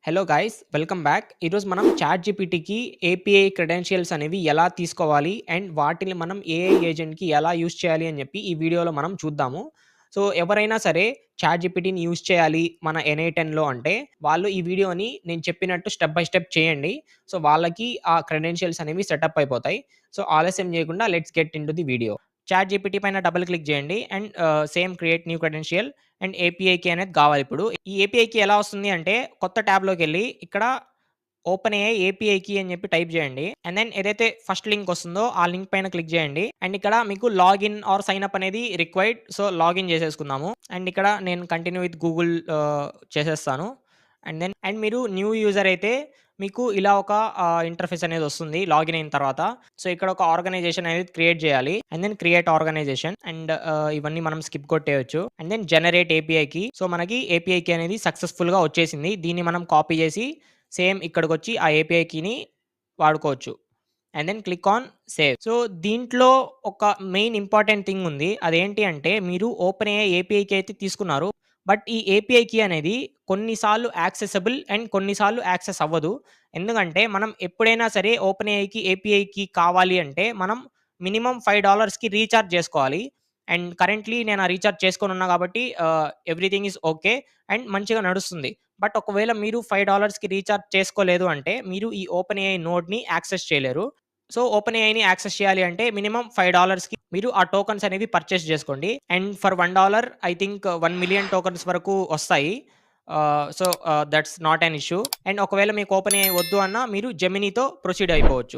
Hello guys welcome back. ఈరోజు మనం chat జీపీటీకి API credentials అనేవి ఎలా తీసుకోవాలి అండ్ వాటిని మనం ఏఐ ఏజెంట్‌కి ఎలా యూజ్ చేయాలి అని చెప్పి ఈ వీడియోలో మనం చూద్దాము. సో, ఎవరైనా సరే చాట్ జీపీటీని యూజ్ చేయాలి మన ఎన్ఐ 10లో అంటే వాళ్ళు ఈ వీడియోని నేను చెప్పినట్టు స్టెప్ బై స్టెప్ చేయండి. సో, వాళ్ళకి ఆ క్రెడెన్షియల్స్ అనేవి సెటప్ అయిపోతాయి. సో, ఆలస్యం చేయకుండా let's get into the video. Chat GPT పైన డబుల్ క్లిక్ చేయండి and same create new credential and API key అనేది కావాలిప్పుడు. ఈ ఏపీఐ కీ ఎలా వస్తుంది అంటే కొత్త ట్యాబ్‌లోకెళ్ళి ఇక్కడ ఓపెన్ ఏఐ ఏపీఐ కీ అని చెప్పి టైప్ చేయండి. అండ్ దెన్ ఏదైతే ఫస్ట్ లింక్ వస్తుందో ఆ లింక్ పైన క్లిక్ చేయండి. అండ్ ఇక్కడ మీకు లాగిన్ ఆర్ సైన్ అప్ అనేది రిక్వైర్డ్. సో, లాగిన్ చేసేసుకుందాము. అండ్ ఇక్కడ నేను కంటిన్యూ విత్ గూగుల్ చేసేస్తాను. అండ్ మీరు న్యూ యూజర్ అయితే మీకు ఇలా ఒక ఇంటర్ఫేస్ అనేది వస్తుంది లాగిన్ అయిన తర్వాత. సో, ఇక్కడ ఒక ఆర్గనైజేషన్ అనేది క్రియేట్ చేయాలి. And then create organization and ఇవన్నీ మనం స్కిప్ కొట్టేయొచ్చు. And then generate API key. So, మనకి ఏపీఐ కీ అనేది సక్సెస్‌ఫుల్‌గా వచ్చేసింది. దీన్ని మనం కాపీ చేసి సేమ్ ఇక్కడికొచ్చి ఆ ఏపీఐ కీని వాడుకోవచ్చు. And then click on save. So, దీంట్లో ఒక మెయిన్ ఇంపార్టెంట్ థింగ్ ఉంది. అదేంటి అంటే మీరు ఓపెన్ ఏఐ ఏపీఐ కీ అయితే తీసుకున్నారు. బట్ ఈ ఏపీఐ కీ అనేది కొన్నిసార్లు యాక్సెసబుల్ అండ్ కొన్నిసార్లు యాక్సెస్ అవ్వదు. ఎందుకంటే మనం ఎప్పుడైనా సరే ఓపెన్ ఏఐకి ఏపీఐ కీ కావాలి అంటే మనం మినిమమ్ $5కి రీచార్జ్ చేసుకోవాలి. అండ్ కరెంట్‌లీ నేను ఆ రీచార్జ్ చేసుకొనున్నా కాబట్టి ఎవ్రీథింగ్ ఈస్ ఓకే. అండ్ మంచిగా నడుస్తుంది. బట్ ఒకవేళ మీరు $5కి రీచార్జ్ చేసుకోలేదు అంటే మీరు ఈ ఓపెన్ ఏఐ నోడ్‌ని యాక్సెస్ చేయలేరు. సో, ఓపెన్ ఏఐని యాక్సెస్ చేయాలి అంటే మినిమమ్ $5కి మీరు ఆ టోకెన్స్ అనేవి పర్చేస్ చేసుకోండి. And for $1 I think 1,000,000 tokens వరకు వస్తాయి. So, that's not an issue. And ఒకవేళ మీకు ఓపెన్ ఏఐ వద్దు అన్నా మీరు జెమినీతో ప్రొసీడ్ అయిపోవచ్చు.